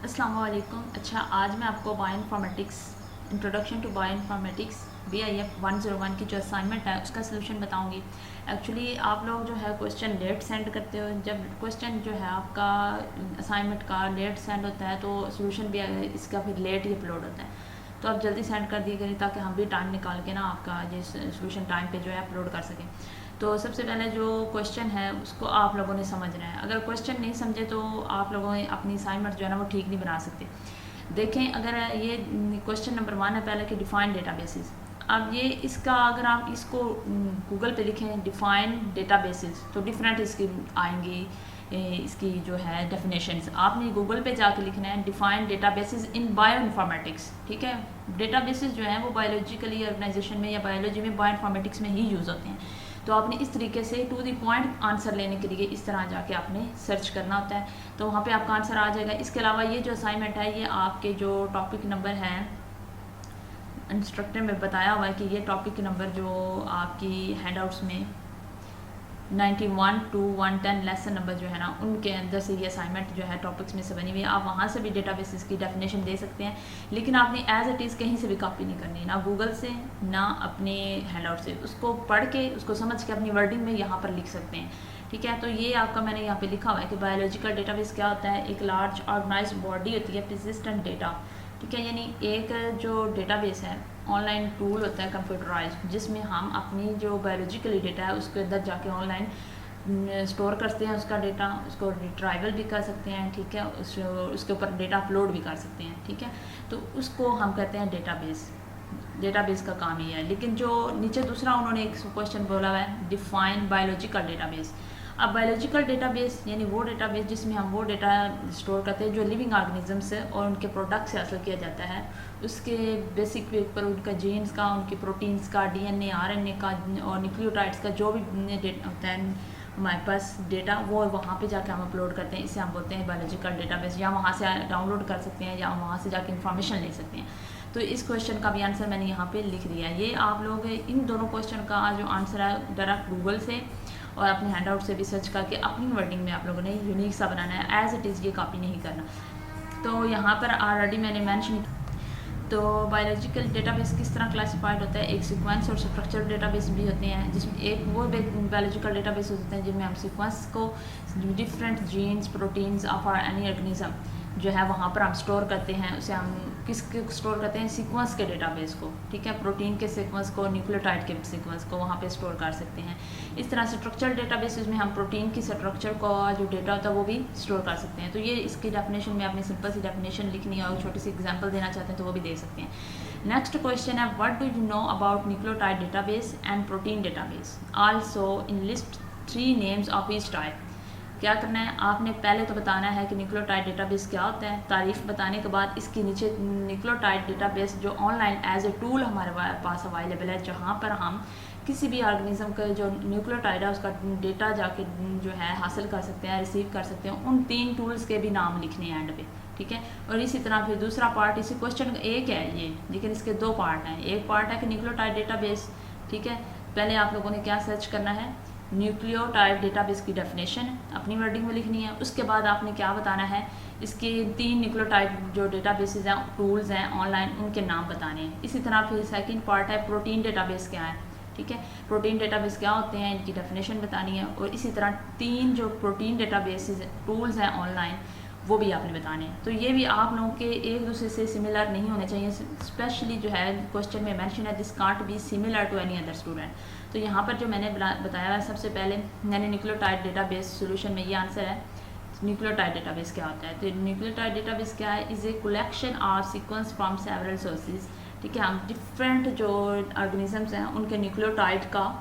अस्सलाम वालेकुम। अच्छा, आज मैं आपको bioinformatics introduction to bioinformatics BIF 101 की जो असाइनमेंट है उसका सलूशन बताऊंगी। एक्चुअली आप लोग जो है क्वेश्चन लेट सेंड करते हो। जब क्वेश्चन जो है आपका असाइनमेंट का लेट सेंड होता है तो सलूशन भी इसका फिर लेट ही अपलोड होता है। तो आप जल्दी सेंड कर दिए करें ताकि हम भी टाइम निकाल के ना आपका ये सलूशन टाइम पे जो है अपलोड कर सकें। तो सबसे पहले जो क्वेश्चन है उसको आप लोगों ने समझना है। अगर क्वेश्चन नहीं समझे तो आप लोगों ने अपनी असाइनमेंट जो है ना वो ठीक नहीं बना सकते। देखें, अगर ये क्वेश्चन नंबर 1 है पहले कि डिफाइन डेटाबेसेस। अब ये इसका अगर आप इसको गूगल पे लिखें डिफाइन डेटाबेसेस तो डिफरेंट इसकी आएंगी। इसकी जो है डेफिनेशंस आपने गूगल पे जाके लिखना है डिफाइन डेटाबेसेस इन बायोइन्फॉर्मेटिक्स। ठीक है, डेटाबेसेस जो हैं वो बायोलॉजिकली ऑर्गेनाइजेशन में या बायोलॉजी में बायोइन्फॉर्मेटिक्स में ही यूज़ होते हैं। तो आपने इस तरीके से टू द पॉइंट आंसर लेने के लिए इस तरह जाके आपने सर्च करना होता है, तो वहाँ पे आपका आंसर आ जाएगा। इसके अलावा ये जो असाइनमेंट है ये आपके जो टॉपिक नंबर है इंस्ट्रक्टर में बताया हुआ है कि ये टॉपिक नंबर जो आपकी हैंडआउट्स में 91 to 110 लेसन नंबर जो है ना उनके अंदर से ये असाइनमेंट जो है टॉपिक्स में से बनी हुई है। आप वहाँ से भी डेटाबेसेस की डेफिनेशन दे सकते हैं, लेकिन आपने एज इट इज़ कहीं से भी कॉपी नहीं करनी, ना गूगल से ना अपने हैंडआउट से। उसको पढ़ के उसको समझ के अपनी वर्डिंग में यहाँ पर लिख सकते हैं। ठीक है, तो ये आपका मैंने यहाँ पे लिखा हुआ है कि बायोलॉजिकल डेटाबेस क्या होता है। एक लार्ज ऑर्गेनाइज्ड बॉडी होती है परसिस्टेंट डेटा। ठीक है, यानी एक जो डेटाबेस है ऑनलाइन टूल होता है कंप्यूटराइज्ड, जिसमें हम अपनी जो बायोलॉजिकली डेटा है उसके अंदर जाके ऑनलाइन स्टोर करते हैं उसका डेटा, उसको रिट्राइवल भी कर सकते हैं। ठीक है, उसके ऊपर डेटा अपलोड भी कर सकते हैं। ठीक है, तो उसको हम कहते हैं डेटाबेस। डेटाबेस का काम ही है। लेकिन जो नीचे दूसरा उन्होंने एक क्वेश्चन बोला हुआ है डिफाइन बायोलॉजिकल डेटाबेस। अब बायोलॉजिकल डेटाबेस यानी वो डेटाबेस जिसमें हम वो डेटा स्टोर करते हैं जो लिविंग ऑर्गेनिजम्स है और उनके प्रोडक्ट से हासिल किया जाता है। उसके बेसिक पर उनका जीन्स का, उनके प्रोटीन्स का, DNA RNA का और न्यूक्लियोटाइड्स का जो भी डेटा होता है हमारे पास डेटा, वो वहाँ पे जाके हम अपलोड करते हैं। इसे हम बोलते हैं बायोलॉजिकल डेटाबेस। या वहाँ से डाउनलोड कर सकते हैं या वहाँ से जाके इन्फॉर्मेशन ले सकते हैं। तो इस क्वेश्चन का भी आंसर मैंने यहाँ पे लिख दिया है। ये आप लोग इन दोनों क्वेश्चन का जो आंसर है डायरेक्ट गूगल से और अपने हैंडआउट से भी सर्च करके अपनी वर्डिंग में आप लोगों ने यूनिक सा बनाना है, एज इट इज़ ये कॉपी नहीं करना। तो यहाँ पर ऑलरेडी मैंने मैंशन तो बायोलॉजिकल डेटाबेस किस तरह क्लासिफाइड होता है। एक सीक्वेंस और स्ट्रक्चर डेटाबेस भी होते हैं, जिसमें एक वो बायोलॉजिकल डेटाबेस होते हैं जिनमें हम सीक्वेंस को different genes proteins of any organism जो है वहाँ पर हम स्टोर करते हैं। उसे हम किसके स्टोर करते हैं, सीक्वेंस के डेटाबेस को। ठीक है, प्रोटीन के सीक्वेंस को, न्यूक्लियोटाइड के सीक्वेंस को वहाँ पे स्टोर कर सकते हैं। इस तरह स्ट्रक्चर डेटाबेसेस में हम प्रोटीन की स्ट्रक्चर का जो डेटा होता है वो भी स्टोर कर सकते हैं। तो ये इसकी डेफिनेशन में अपनी सिंपल सी डेफिनेशन लिखनी है और छोटी सी एग्जाम्पल देना चाहते हैं तो वो भी दे सकते हैं। नेक्स्ट क्वेश्चन है what do you know about nucleotide database and protein database, also in list 3 names of each type. क्या करना है, आपने पहले तो बताना है कि न्यूक्लियोटाइड डेटाबेस क्या होता है। तारीफ बताने के बाद इसके नीचे न्यूक्लियोटाइड डेटाबेस जो ऑनलाइन एज ए टूल हमारे पास अवेलेबल है, जहाँ पर हम किसी भी ऑर्गेनिज्म का जो न्यूक्लियोटाइड है उसका डेटा जाके जो है हासिल कर सकते हैं, रिसीव कर सकते हैं। उन 3 टूल्स के भी नाम लिखने हैं एंड पे। ठीक है, और इसी तरह फिर दूसरा पार्ट, इसी क्वेश्चन एक है ये, लेकिन इसके 2 पार्ट हैं। एक पार्ट है कि न्यूक्लियोटाइड डेटाबेस। ठीक है, पहले आप लोगों ने क्या सर्च करना है, न्यूक्लियोटाइड डेटाबेस की डेफिनेशन अपनी वर्डिंग में लिखनी है। उसके बाद आपने क्या बताना है, इसके 3 न्यूक्लियोटाइड जो डेटाबेसेस हैं, टूल्स हैं ऑनलाइन, उनके नाम बताने हैं। इसी तरह फिर सेकंड पार्ट है प्रोटीन डेटाबेस क्या है। ठीक है, प्रोटीन डेटाबेस क्या होते हैं इनकी डेफिनेशन बतानी है। और इसी तरह 3 जो प्रोटीन डेटाबेसेस टूल्स हैं ऑनलाइन वो भी आपने बताने हैं। तो ये भी आप लोगों के एक दूसरे से सिमिलर नहीं होने चाहिए। स्पेशली जो है क्वेश्चन में मेंशन है this can't be similar to any other student. तो यहाँ पर जो मैंने बताया है, सबसे पहले मैंने न्यूक्लियोटाइड डेटाबेस सोल्यूशन में ये आंसर है। न्यूक्लियोटाइड डेटाबेस क्या होता है, तो न्यूक्लियोटाइड डेटाबेस क्या है, is a collection of sequence from several sources. ठीक है, हम डिफरेंट जो ऑर्गेनिजम्स हैं उनके न्यूक्लियोटाइड का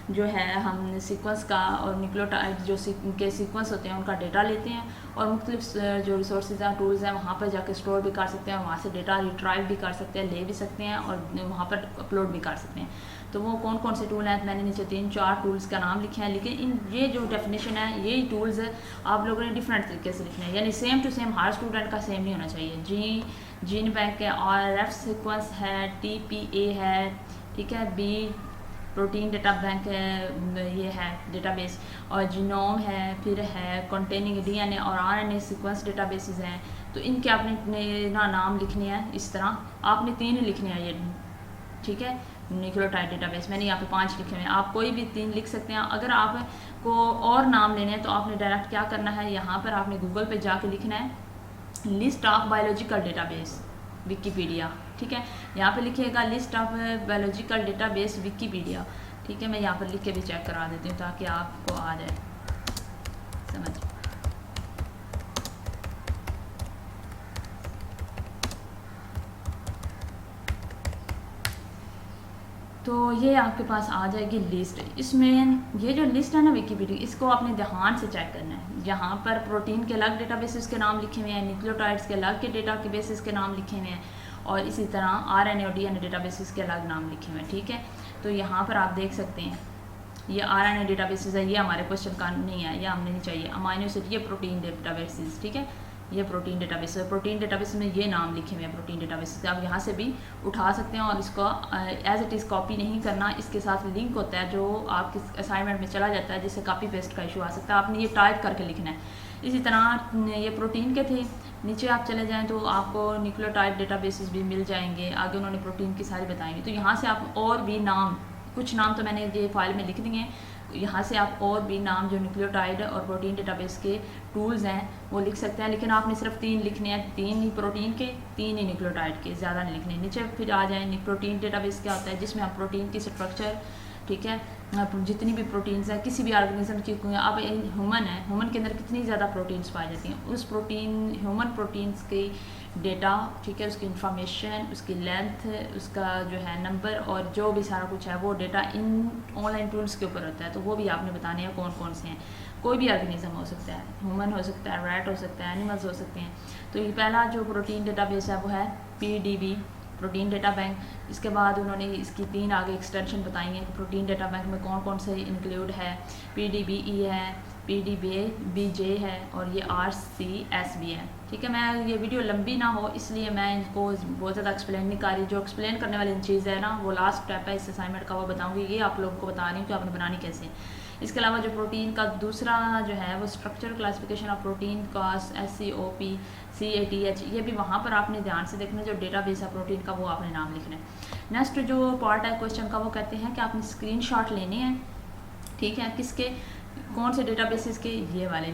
जो है हम सीक्वेंस का और न्यूक्लियोटाइड जो के सीक्वेंस होते हैं उनका डेटा लेते हैं और मुख्तलिफ जो रिसोर्सेज हैं, टूल्स हैं, वहाँ पर जाकर स्टोर भी कर सकते हैं, वहाँ से डेटा रिट्राइव भी कर सकते हैं, ले भी सकते हैं और वहाँ पर अपलोड भी कर सकते हैं। तो वो कौन कौन से टूल हैं, मैंने नीचे 3-4 टूल्स का नाम लिखे हैं। लेकिन इन ये जो डेफिनेशन है, यही टूल्स है आप लोगों ने डिफरेंट तरीके से लिखने हैं, यानी सेम टू सेम हर स्टूडेंट का सेम नहीं होना चाहिए। जीन बैंक है, RF सीक्वेंस है, TPA है, ठीक है, प्रोटीन डेटा बैंक ये है डेटाबेस, और जीनोम है, फिर है कंटेनिंग डीएनए और आरएनए सीक्वेंस डेटाबेसेस हैं। तो इनके आपने ना नाम लिखने हैं, इस तरह आपने 3 लिखने हैं ये, ठीक है। न्यूक्लियोटाइड डेटाबेस मैंने यहाँ पे 5 लिखे हुए हैं, आप कोई भी 3 लिख सकते हैं। अगर आपको और नाम लेने हैं तो आपने डायरेक्ट क्या करना है, यहाँ पर आपने गूगल पे जाके लिखना है list of biological database Wikipedia, ठीक है। यहाँ पे लिखिएगा list of biological database Wikipedia, ठीक है। मैं यहाँ पर लिख के भी चेक करा देती हूँ ताकि आपको आ जाए समझ। तो ये आपके पास आ जाएगी लिस्ट। इसमें ये जो लिस्ट है ना विकीपीडिया, इसको आपने ध्यान से चेक करना है। यहाँ पर प्रोटीन के अलग डेटाबेसेस के नाम लिखे हुए हैं, न्यूक्लियोटाइड्स के अलग के डेटाबेसेस के नाम लिखे हुए हैं, और इसी तरह आरएनए और डीएनए डेटाबेसेस के अलग नाम लिखे हुए हैं, ठीक है। तो यहाँ पर आप देख सकते हैं ये आरएनए डेटाबेसेस है, ये हमारे क्वेश्चन का नहीं है, ये हमें नहीं चाहिए। अमाइनो एसिड, ये प्रोटीन डेटाबेसेस, ठीक है। ये प्रोटीन डेटाबेस है, प्रोटीन डेटाबेस में ये नाम लिखे हुए हैं प्रोटीन डेटाबेस से, आप यहाँ से भी उठा सकते हैं। और इसको एज इट इज़ कॉपी नहीं करना, इसके साथ लिंक होता है जो आपके असाइनमेंट में चला जाता है, जिससे कॉपी पेस्ट का इशू आ सकता है। आपने ये टाइप करके लिखना है। इसी तरह ये प्रोटीन के थे, नीचे आप चले जाएँ तो आपको न्यूक्लियोटाइड डेटाबेसेस भी मिल जाएंगे, आगे उन्होंने प्रोटीन की सारी बताएंगे। तो यहाँ से आप और भी नाम, कुछ नाम तो मैंने ये फाइल में लिख दिए हैं, यहाँ से आप और भी नाम जो न्यूक्लियोटाइड और प्रोटीन डेटाबेस के टूल्स हैं वो लिख सकते हैं। लेकिन आपने सिर्फ 3 लिखने हैं, 3 ही प्रोटीन के, 3 ही न्यूक्लियोटाइड के, ज़्यादा नहीं लिखने। नीचे फिर आ जाए प्रोटीन डेटाबेस क्या होता है, जिसमें आप प्रोटीन की स्ट्रक्चर, ठीक है, जितनी भी प्रोटीन्स हैं किसी भी ऑर्गेनिज्म की, अब ह्यूमन है, ह्यूमन के अंदर कितनी ज़्यादा प्रोटीन्स पाई जाती हैं, उस ह्यूमन प्रोटीन्स की डेटा, ठीक है, उसकी इंफॉर्मेशन, उसकी लेंथ, उसका जो है नंबर और जो भी सारा कुछ है वो डेटा इन ऑनलाइन टूल्स के ऊपर होता है। तो वो भी आपने बताने हैं कौन कौन से हैं। कोई भी ऑर्गेनिज्म हो सकता है, ह्यूमन हो सकता है, रैट हो सकता है, एनिमल्स हो सकते हैं। तो ये पहला जो प्रोटीन डेटाबेस है वो है PDB, प्रोटीन डेटा बैंक। इसके बाद उन्होंने इसकी 3 आगे एक्सटेंशन बताई हैं कि प्रोटीन डेटा बैंक में कौन कौन से इंक्लूड है। PDBE है, PDBJ है और ये RCS भी है, ठीक है। मैं ये वीडियो लंबी ना हो इसलिए मैं इनको बहुत ज़्यादा एक्सप्लेन नहीं कर रही। जो एक्सप्लेन करने वाली चीज़ है ना वो लास्ट स्टेप है इस असाइनमेंट का, वो बताऊँगी। ये आप लोगों को बता रही हूँ कि आपने बनानी कैसे। इसके अलावा जो प्रोटीन का दूसरा जो है वो स्ट्रक्चर क्लासिफिकेशन ऑफ प्रोटीन का SCOP CATH, ये भी वहाँ पर आपने ध्यान से देखना। जो डेटाबेस है प्रोटीन का वो आपने नाम लिखना है। नेक्स्ट जो पार्ट है क्वेश्चन का वो कहते हैं कि आपने स्क्रीनशॉट लेने हैं, ठीक है। किसके, कौन से डेटाबेसेस के, ये वाले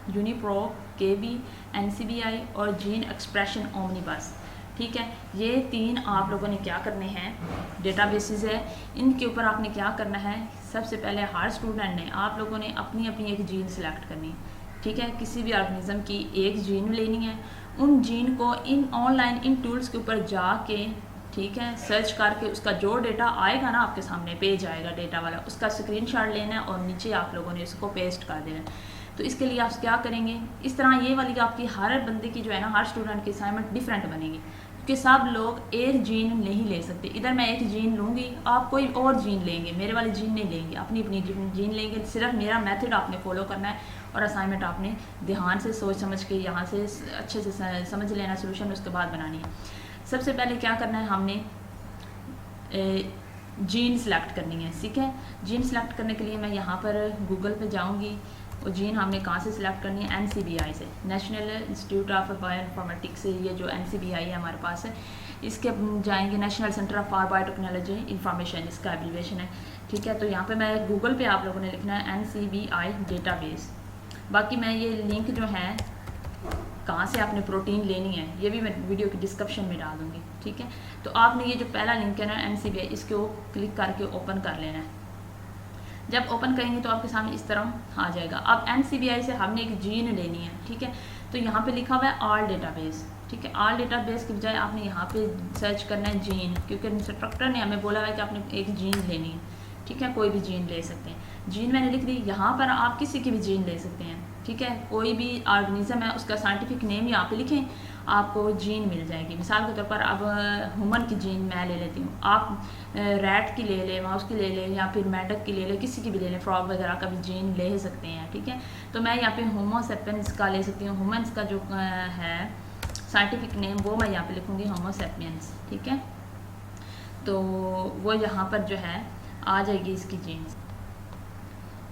यूनिप्रोब KB NCBI और जीन एक्सप्रेशन ओमनीबस, ठीक है। ये 3 आप लोगों ने क्या करने हैं, डेटाबेसेस है, इनके ऊपर आपने क्या करना है। सबसे पहले हर स्टूडेंट ने, आप लोगों ने अपनी अपनी एक जीन सिलेक्ट करनी है, ठीक है। किसी भी ऑर्गेनिज्म की एक जीन लेनी है, उन जीन को इन ऑनलाइन इन टूल्स के ऊपर जाके, ठीक है, सर्च करके उसका जो डेटा आएगा ना आपके सामने पेज आएगा डेटा वाला, उसका स्क्रीनशॉट लेना है और नीचे आप लोगों ने उसको पेस्ट कर देना है। तो इसके लिए आप क्या करेंगे, इस तरह ये वाली आपकी हर बंदे की जो है ना, हर स्टूडेंट की असाइनमेंट डिफरेंट बनेगी, क्योंकि सब लोग एक जीन नहीं ले सकते। इधर मैं एक जीन लूँगी, आप कोई और जीन लेंगे, मेरे वाली जीन नहीं लेंगे, अपनी अपनी जीन लेंगे। सिर्फ मेरा मेथड आपने फॉलो करना है और असाइनमेंट आपने ध्यान से सोच समझ के यहाँ से अच्छे से समझ लेना सोल्यूशन, उसके बाद बनानी है। सबसे पहले क्या करना है, हमने जीन सेलेक्ट करनी है, ठीक है। जीन सेलेक्ट करने के लिए मैं यहाँ पर गूगल पे जाऊँगी। वो जीन हमने कहाँ से सिलेक्ट करनी है, NCBI से, नेशनल इंस्टीट्यूट ऑफ बायोइन्फॉर्मेटिक्स से। ये जो NCBI है हमारे पास है, इसके जाएंगे national centre of for biotechnology information, इसका एब्रीविएशन है, ठीक है। तो यहाँ पे मैं गूगल पे आप लोगों ने लिखना है NCBI डेटाबेस। बाकी मैं ये लिंक जो है कहाँ से आपने प्रोटीन लेनी है ये भी मैं वीडियो की डिस्क्रिप्शन में डाल दूँगी, ठीक है। तो आपने ये जो पहला लिंक है ना NCBI, इसको क्लिक करके ओपन कर लेना है। जब ओपन करेंगे तो आपके सामने इस तरह आ जाएगा। अब NCBI से हमने एक जीन लेनी है, ठीक है। तो यहाँ पे लिखा हुआ है ऑल डेटाबेस, ठीक है। ऑल डेटाबेस की बजाय आपने यहाँ पे सर्च करना है जीन, क्योंकि इंस्ट्रक्टर ने हमें बोला है कि आपने एक जीन लेनी है, ठीक है। कोई भी जीन ले सकते हैं। जीन मैंने लिख दी, यहाँ पर आप किसी की भी जीन ले सकते हैं, ठीक है। कोई भी ऑर्गेनिज्म है उसका साइंटिफिक नेम यहाँ पे लिखें, आपको जीन मिल जाएगी। मिसाल के तौर पर अब ह्यूमन की जीन मैं ले लेती हूँ, आप रैट की ले लें, माउस की ले लें, या फिर मेंढक की ले लें, किसी की भी ले लें, फ्रॉग वगैरह का भी जीन ले सकते हैं, ठीक है। तो मैं यहाँ पे होमो सेपियंस का ले सकती हूँ। ह्यूमन्स का जो है साइंटिफिक नेम वो मैं यहाँ पे लिखूँगी होमो सेपियंस, ठीक है। तो वो यहाँ पर जो है आ जाएगी इसकी जीन्स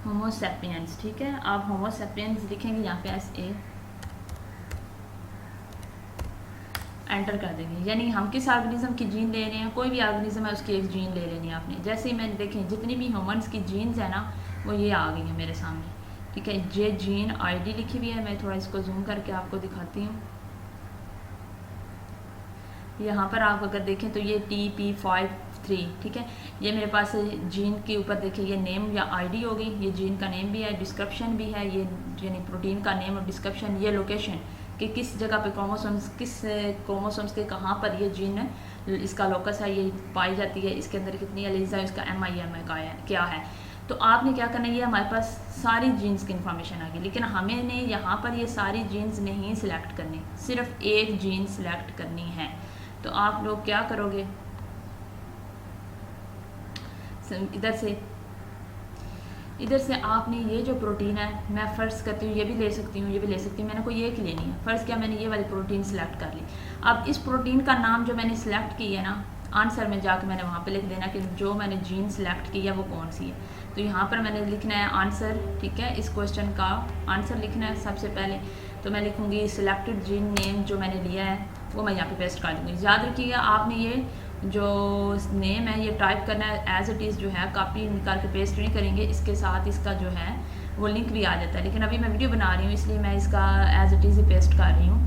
होमो सैपियंस। ठीक है, आप होमो सैपियंस लिखेंगे यहाँ पे SA एंटर कर देंगे, यानी हम किस ऑर्गेनिज्म की जीन ले रहे हैं, कोई भी ऑर्गेनिज्म है उसकी एक जीन ले लेनी है आपने। जैसे ही मैंने देखें जितनी भी ह्यूमंस की जीन्स है ना वो ये आ गई है मेरे सामने। ठीक है, ये जीन ID लिखी हुई है, मैं थोड़ा इसको जूम करके आपको दिखाती हूँ। यहाँ पर आप अगर देखें तो ये TP53, ठीक है, ये मेरे पास जीन के ऊपर देखिए ये नेम या ID हो गई, ये जीन का नेम भी है, डिस्क्रिप्शन भी है, ये यानी प्रोटीन का नेम और डिस्क्रिप्शन, ये लोकेशन कि किस जगह पे किस क्रोमोसोम्स के कहाँ पर ये जीन इसका लोकस है, ये पाई जाती है, इसके अंदर कितनी एलीज है, इसका MIM का है क्या है। तो आपने क्या करना है, ये हमारे पास सारी जीन्स की इन्फॉर्मेशन आ गई, लेकिन हमें ने यहाँ पर ये सारी जीन्स नहीं सिलेक्ट करनी, सिर्फ एक जीन सिलेक्ट करनी है। तो आप लोग क्या करोगे, इधर से आपने ये जो प्रोटीन है, मैं फ़र्ज़ करती हूँ ये भी ले सकती हूँ, ये भी ले सकती हूँ, मैंने कोई एक लेनी है, फ़र्ज़ किया मैंने ये वाली प्रोटीन सिलेक्ट कर ली। अब इस प्रोटीन का नाम जो मैंने सिलेक्ट की है ना, आंसर में जाकर मैंने वहाँ पे लिख देना कि जो मैंने जीन सिलेक्ट की है वो कौन सी है। तो यहाँ पर मैंने लिखना है आंसर, ठीक है, इस क्वेश्चन का आंसर लिखना है सबसे पहले। तो मैं लिखूँगी सिलेक्टेड जीन नेम जो मैंने लिया है वो मैं यहाँ पे पेस्ट कर दूँगी। याद रखिएगा आपने ये जो नेम है ये टाइप करना है एज इट इज़, जो है कॉपी निकाल के पेस्ट नहीं करेंगे, इसके साथ इसका जो है वो लिंक भी आ जाता है, लेकिन अभी मैं वीडियो बना रही हूँ इसलिए मैं इसका एज इट इज़ ही पेस्ट कर रही हूँ।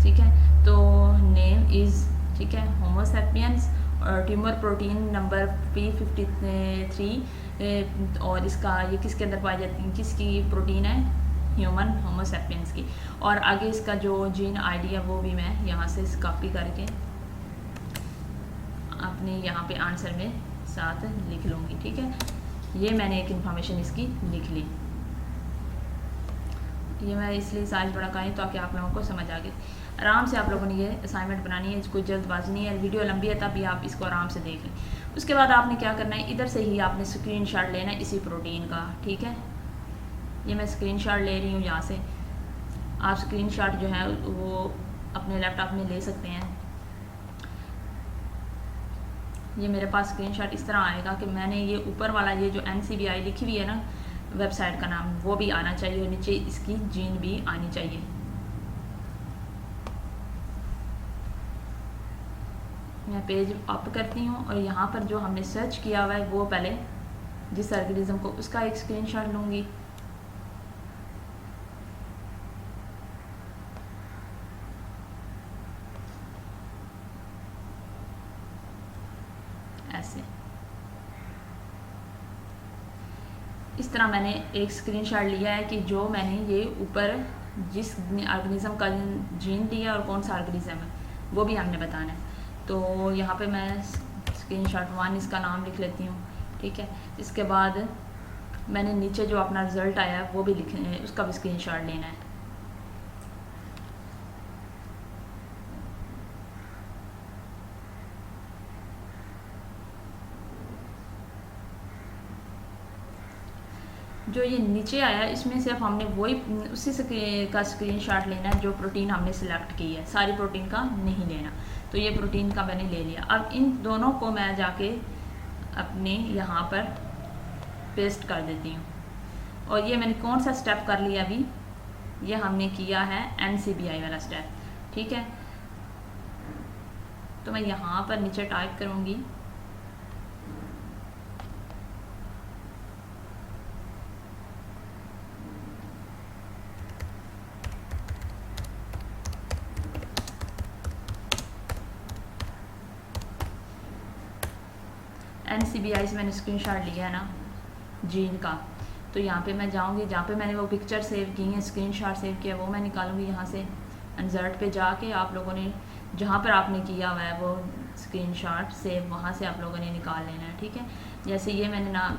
ठीक है, तो नेम इज़, ठीक है, होमो सैपियंस और ट्यूमर प्रोटीन नंबर P53 और इसका ये किसके अंदर पाई जाती है, किसकी प्रोटीन है, ह्यूमन होमो सैपियंस की। और आगे इसका जो जीन ID है वो भी मैं यहाँ से कॉपी करके अपने यहाँ पे आंसर में साथ लिख लूँगी। ठीक है, ये मैंने एक इन्फॉर्मेशन इसकी लिख ली, ये मैं इसलिए साइज बड़ा करी ताकि आप लोगों को समझ आ गए। आराम से आप लोगों ने ये असाइनमेंट बनानी है, कोई जल्दबाजी नहीं है, वीडियो लंबी है तभी आप इसको आराम से देख लें। उसके बाद आपने क्या करना है, इधर से ही आपने स्क्रीनशॉट लेना है इसी प्रोटीन का। ठीक है, ये मैं स्क्रीनशॉट ले रही हूँ यहाँ से, आप स्क्रीनशॉट जो है वो अपने लैपटॉप में ले सकते हैं। ये मेरे पास स्क्रीनशॉट इस तरह आएगा कि मैंने ये ऊपर वाला ये जो NCBI लिखी हुई है ना वेबसाइट का नाम, वो भी आना चाहिए और नीचे इसकी जीन भी आनी चाहिए। मैं पेज अप करती हूँ और यहाँ पर जो हमने सर्च किया हुआ है वो पहले जिस ऑर्गेनिज्म को, उसका एक स्क्रीनशॉट लूँगी। ऐसे इस तरह मैंने एक स्क्रीनशॉट लिया है कि जो मैंने ये ऊपर जिस ऑर्गेनिज्म का जीन लिया और कौन सा ऑर्गेनिज्म है वो भी हमने बताना है। तो यहाँ पे मैं स्क्रीनशॉट 1 इसका नाम लिख लेती हूँ। ठीक है, इसके बाद मैंने नीचे जो अपना रिज़ल्ट आया है वो भी लिखना, उसका भी स्क्रीनशॉट लेना है। जो ये नीचे आया इसमें सिर्फ हमने वही उसी का स्क्रीनशॉट लेना है जो प्रोटीन हमने सिलेक्ट की है, सारी प्रोटीन का नहीं लेना। तो ये प्रोटीन का मैंने ले लिया। अब इन दोनों को मैं जाके अपने यहाँ पर पेस्ट कर देती हूँ। और ये मैंने कौन सा स्टेप कर लिया अभी, ये हमने किया है NCBI वाला स्टेप। ठीक है, तो मैं यहाँ पर नीचे टाइप करूँगी NCBI से मैंने स्क्रीनशॉट लिया है ना जीन का। तो यहाँ पे मैं जाऊँगी, जहाँ पे मैंने वो पिक्चर सेव की है, स्क्रीनशॉट सेव किया, वो मैं निकालूंगी यहाँ से। इंसर्ट पे जाके आप लोगों ने जहाँ पर आपने किया हुआ है वो स्क्रीनशॉट सेव, वहाँ से आप लोगों ने निकाल लेना है। ठीक है, जैसे ये मैंने ना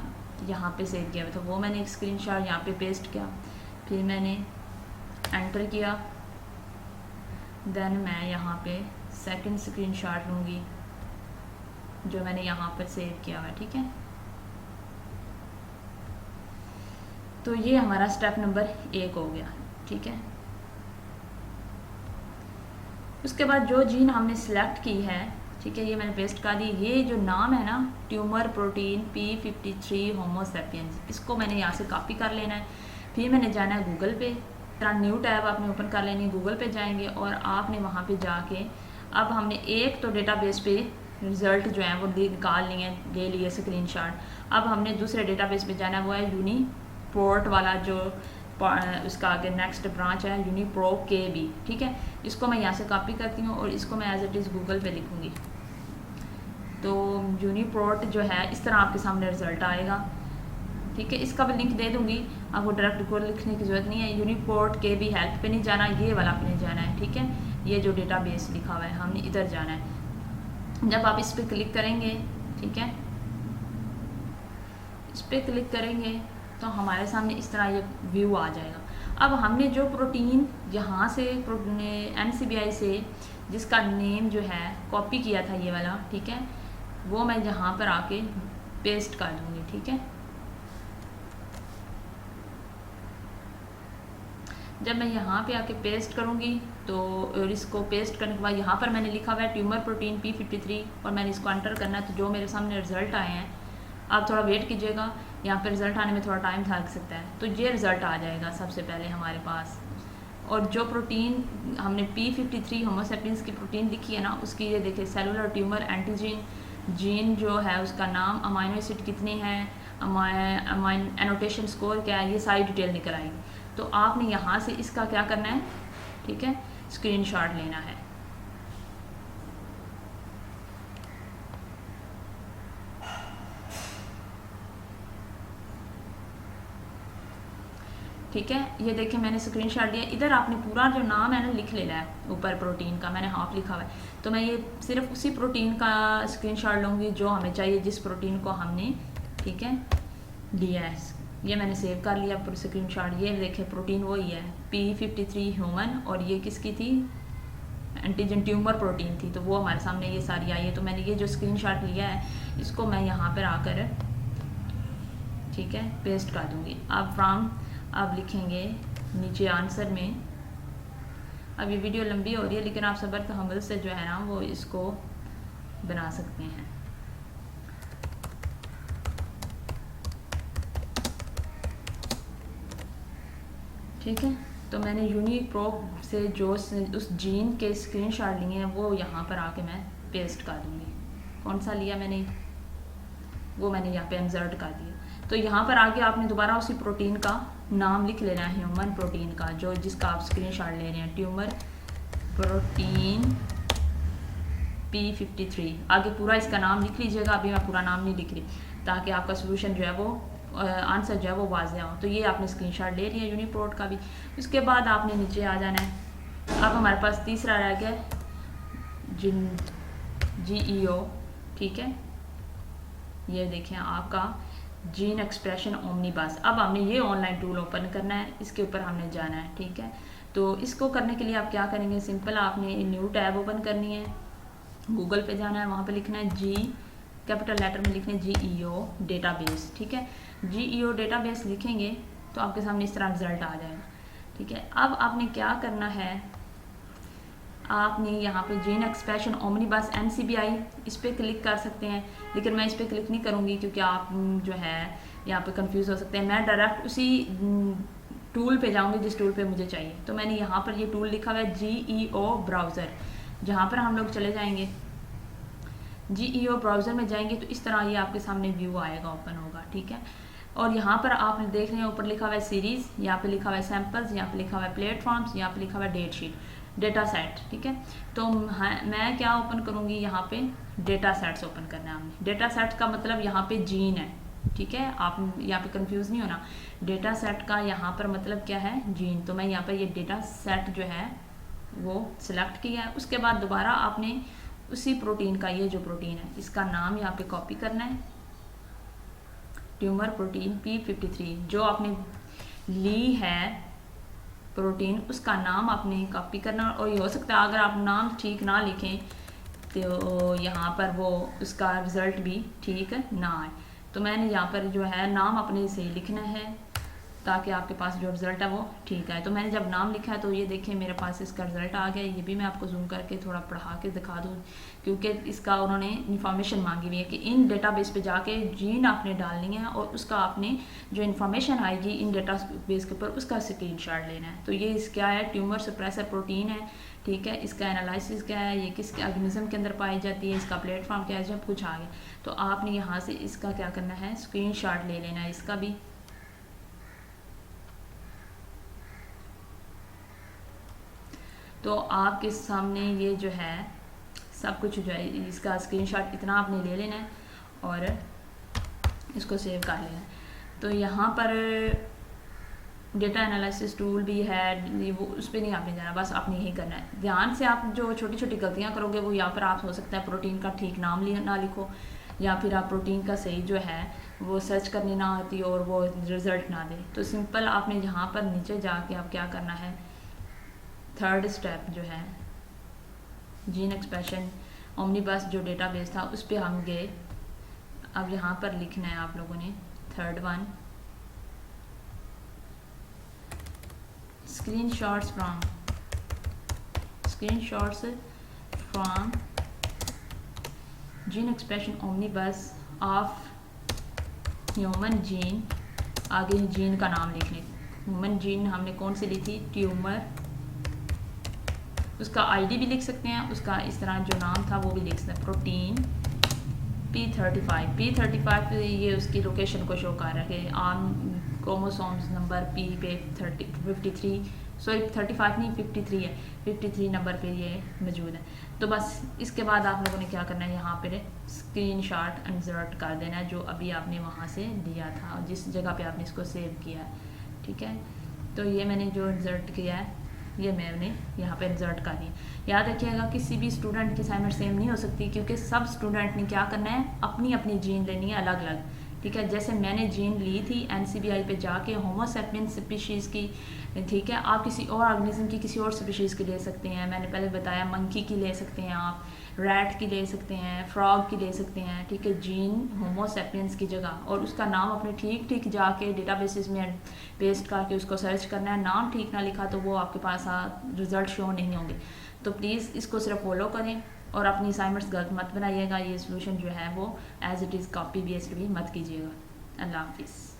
यहाँ पे सेव किया तो वो मैंने एक स्क्रीनशॉट यहाँ पे पेस्ट किया, फिर मैंने एंटर किया, देन मैं यहाँ पे सेकंड स्क्रीनशॉट लूँगी जो मैंने यहाँ पर सेव किया हुआ है। ठीक है, तो ये हमारा स्टेप नंबर 1 हो गया। ठीक है, उसके बाद जो जीन हमने सिलेक्ट की है, ठीक है, ये मैंने पेस्ट कर दी। ये जो नाम है ना, tumour protein P53 Homo sapiens, इसको मैंने यहाँ से कॉपी कर लेना है। फिर मैंने जाना है गूगल पे, तरह न्यू टैब आपने ओपन कर लेनी है। गूगल पे जाएंगे और आपने वहाँ पे जाके, अब हमने एक तो डेटाबेस पे रिज़ल्ट जो है वो निकाल लिए, ले लिए स्क्रीनशॉट। अब हमने दूसरे डेटाबेस पे जाना है, वो है यूनिपोर्ट वाला, जो उसका आगे नेक्स्ट ब्रांच है यूनिप्रो के बी। ठीक है, इसको मैं यहाँ से कॉपी करती हूँ और इसको मैं एज इट इज़ गूगल पे लिखूँगी। तो यूनिप्रोट जो है इस तरह आपके सामने रिजल्ट आएगा। ठीक है, इसका भी लिंक दे दूँगी, आपको डायरेक्ट कोड लिखने की ज़रूरत नहीं है। यूनिप्रोट के बी हेल्प पे नहीं जाना, ये वाला पे जाना है। ठीक है, ये जो डेटाबेस लिखा हुआ है हमने इधर जाना है। जब आप इस पर क्लिक करेंगे, ठीक है, इस पर क्लिक करेंगे तो हमारे सामने इस तरह ये व्यू आ जाएगा। अब हमने जो प्रोटीन यहाँ से NCBI से जिसका नेम जो है कॉपी किया था ये वाला, ठीक है, वो मैं यहाँ पर आके पेस्ट कर दूँगी। ठीक है, जब मैं यहाँ पे आके पेस्ट करूँगी तो इसको पेस्ट करने के बाद यहाँ पर मैंने लिखा हुआ है ट्यूमर प्रोटीन P53 और मैंने इसको एंटर करना है। तो जो मेरे सामने रिजल्ट आए हैं, आप थोड़ा वेट कीजिएगा, यहाँ पे रिज़ल्ट आने में थोड़ा टाइम लग सकता है। तो ये रिज़ल्ट आ जाएगा सबसे पहले हमारे पास। और जो प्रोटीन हमने P53 होमो सैपियंस की प्रोटीन लिखी है ना, उसकी ये देखिए सेलुलर ट्यूमर एंटीजन जीन जो है उसका नाम, अमाइनो एसिड कितने हैं, एनोटेशन स्कोर क्या है, ये सारी डिटेल निकल आएगी। तो आपने यहाँ से इसका क्या करना है, ठीक है, स्क्रीनशॉट लेना है। ठीक है, ये देखिए मैंने स्क्रीनशॉट लिया। इधर आपने पूरा जो नाम है ना लिख लेना है, ऊपर प्रोटीन का मैंने हाफ लिखा हुआ है। तो मैं ये सिर्फ उसी प्रोटीन का स्क्रीनशॉट लूँगी जो हमें चाहिए, जिस प्रोटीन को हमने, ठीक है, लिया है। ये मैंने सेव कर लिया पूरा स्क्रीनशॉट। ये देखिए प्रोटीन वही है P53 ह्यूमन, और ये किसकी थी, एंटीजन ट्यूमर प्रोटीन थी। तो वो हमारे सामने ये सारी आई है। तो मैंने ये जो स्क्रीनशॉट लिया है इसको मैं यहाँ पर आकर, ठीक है, पेस्ट कर दूँगी। अब फ्रॉम आप लिखेंगे नीचे आंसर में। अब ये वीडियो लंबी हो रही है, लेकिन आप सब्र तहम्मुल से जो है ना वो इसको बना सकते हैं। ठीक है, तो मैंने यूनिप्रो से जो उस जीन के स्क्रीनशॉट लिए हैं वो यहाँ पर आके मैं पेस्ट कर दूँगी। कौन सा लिया मैंने, वो मैंने यहाँ पे इंसर्ट कर दिया। तो यहाँ पर आके आपने दोबारा उसी प्रोटीन का नाम लिख लेना है, ह्यूमन प्रोटीन का, जो जिसका आप स्क्रीनशॉट ले रहे हैं, ट्यूमर प्रोटीन P53। आगे पूरा इसका नाम लिख लीजिएगा। अभी मैं पूरा नाम नहीं लिख रही, ताकि आपका सोल्यूशन जो है वो आंसर जो है वो वाज़ेह हो। तो ये आपने स्क्रीनशॉट ले लिया यूनिप्रोट का भी। उसके बाद आपने नीचे आ जाना है। अब हमारे पास तीसरा रह गया GEO। ठीक है, ये देखें आपका जीन एक्सप्रेशन ओमनीबस। अब हमने ये ऑनलाइन टूल ओपन करना है, इसके ऊपर हमने जाना है। ठीक है, तो इसको करने के लिए आप क्या करेंगे, सिंपल आपने न्यू टैब ओपन करनी है, गूगल पे जाना है, वहाँ पे लिखना है G कैपिटल लेटर में लिखना है GEO डेटाबेस। ठीक है, GEO डेटाबेस लिखेंगे तो आपके सामने इस तरह रिजल्ट आ जाएगा। ठीक है, अब आपने क्या करना है, आपने यहाँ पे जीन एक्सप्रेशन ओमनीबस NCBI इस पर क्लिक कर सकते हैं, लेकिन मैं इस पर क्लिक नहीं करूँगी क्योंकि आप जो है यहाँ पे कंफ्यूज हो सकते हैं। मैं डायरेक्ट उसी टूल पे जाऊँगी जिस टूल पे मुझे चाहिए। तो मैंने यहाँ पर ये टूल लिखा हुआ है GEO ब्राउज़र, जहाँ पर हम लोग चले जाएंगे। GEO ब्राउज़र में जाएंगे तो इस तरह ये आपके सामने व्यू आएगा, ओपन होगा। ठीक है, और यहाँ पर आप देख रहे हैं ऊपर लिखा हुआ है सीरीज़, यहाँ पे लिखा हुआ है सैम्पल्स, यहाँ पे लिखा हुआ है प्लेटफॉर्म्स, यहाँ पे लिखा हुआ है डेट शीट, डेटा सेट। ठीक है, तो मैं क्या ओपन करूँगी, यहाँ पे डेटा सेट्स ओपन करना है हमने। डेटा सेट का मतलब यहाँ पे जीन है। ठीक है, आप यहाँ पे कंफ्यूज नहीं होना, डेटा सेट का यहाँ पर मतलब क्या है, जीन। तो मैं यहाँ पर ये डेटा सेट जो है वो सिलेक्ट किया है। उसके बाद दोबारा आपने उसी प्रोटीन का, ये जो प्रोटीन है इसका नाम यहाँ पे कॉपी करना है, ट्यूमर प्रोटीन P53 जो आपने ली है प्रोटीन, उसका नाम आपने कॉपी करना। और ये हो सकता है अगर आप नाम ठीक ना लिखें तो यहाँ पर वो उसका रिज़ल्ट भी ठीक ना आए। तो मैंने यहाँ पर जो है नाम अपने से लिखना है। ताकि आपके पास जो रिज़ल्ट है वो ठीक है। तो मैंने जब नाम लिखा है तो ये देखें मेरे पास इसका रिज़ल्ट आ गया। ये भी मैं आपको जूम करके थोड़ा पढ़ा के दिखा दूँ, क्योंकि इसका उन्होंने इन्फॉर्मेशन मांगी हुई है कि इन डेटाबेस पे जाके जीन आपने डालनी है और उसका आपने जो इन्फॉर्मेशन आएगी इन डेटाबेस के ऊपर उसका स्क्रीनशॉट लेना है। तो ये क्या है, ट्यूमर सप्रेसर प्रोटीन है, ठीक है। इसका एनालिसिस क्या है, ये किस ऑर्गेनिज्म के अंदर पाई जाती है, इसका प्लेटफॉर्म क्या है, जब कुछ आ गया तो आपने यहाँ से इसका क्या करना है, स्क्रीनशॉट ले लेना है इसका भी। तो आपके सामने ये जो है सब कुछ जो है इसका स्क्रीनशॉट इतना आपने ले लेना है और इसको सेव कर लेना है। तो यहाँ पर डेटा एनालिसिस टूल भी है, वो उस पर नहीं आपने जाना, बस आपने यही करना है। ध्यान से आप जो छोटी छोटी गलतियाँ करोगे वो यहाँ पर आप हो सकता है प्रोटीन का ठीक नाम ना लिखो, या फिर आप प्रोटीन का सही जो है वो सर्च करनी ना आती और वो रिज़ल्ट ना दे। तो सिंपल आपने यहाँ पर नीचे जाके आप क्या करना है, थर्ड स्टेप जो है जीन एक्सप्रेशन ओमनीबस जो डेटाबेस था उस पर हम गए। अब यहाँ पर लिखना है आप लोगों ने third one, screenshots from gene expression omnibus of human gene। आगे जीन का नाम लिखने, ह्यूमन जीन हमने कौन सी ली थी, ट्यूमर। उसका आईडी भी लिख सकते हैं, उसका इस तरह जो नाम था वो भी लिख सकते हैं, प्रोटीन P35 ये उसकी लोकेशन को शो कर रहा है। आम क्रोमोसोम्स नंबर P पे 35 नहीं 53 है, 53 नंबर पे ये मौजूद है। तो बस इसके बाद आप लोगों ने क्या करना है, यहाँ पे स्क्रीनशॉट इंसर्ट कर देना है जो अभी आपने वहाँ से लिया था जिस जगह पे आपने इसको सेव किया है, ठीक है। तो ये मैंने जो इंसर्ट किया है ये मैंने यहाँ पे इंसर्ट कर दी। याद रखिएगा किसी भी स्टूडेंट की असाइनमेंट सेम नहीं हो सकती, क्योंकि सब स्टूडेंट ने क्या करना है, अपनी अपनी जीन लेनी है अलग अलग, ठीक है। जैसे मैंने जीन ली थी NCBI पे जाके होमो सैपियंस स्पीशीज़ की, ठीक है। आप किसी और ऑर्गेनिज्म की किसी और स्पीशीज़ की ले सकते हैं, मैंने पहले बताया मंकी की ले सकते हैं, आप रैट की ले सकते हैं, फ्रॉग की ले सकते हैं, ठीक है। जीन होमो सैपियंस की जगह और उसका नाम अपने ठीक जाके डेटाबेसेस में पेस्ट करके उसको सर्च करना है। नाम ठीक ना लिखा तो वो आपके पास रिजल्ट शो नहीं होंगे। तो प्लीज़ इसको सिर्फ फॉलो करें और अपनी असाइनमेंट्स गलत मत बनाइएगा। ये सोल्यूशन जो है वो as it is copy based भी मत कीजिएगा। अल्लाह हाफिज़।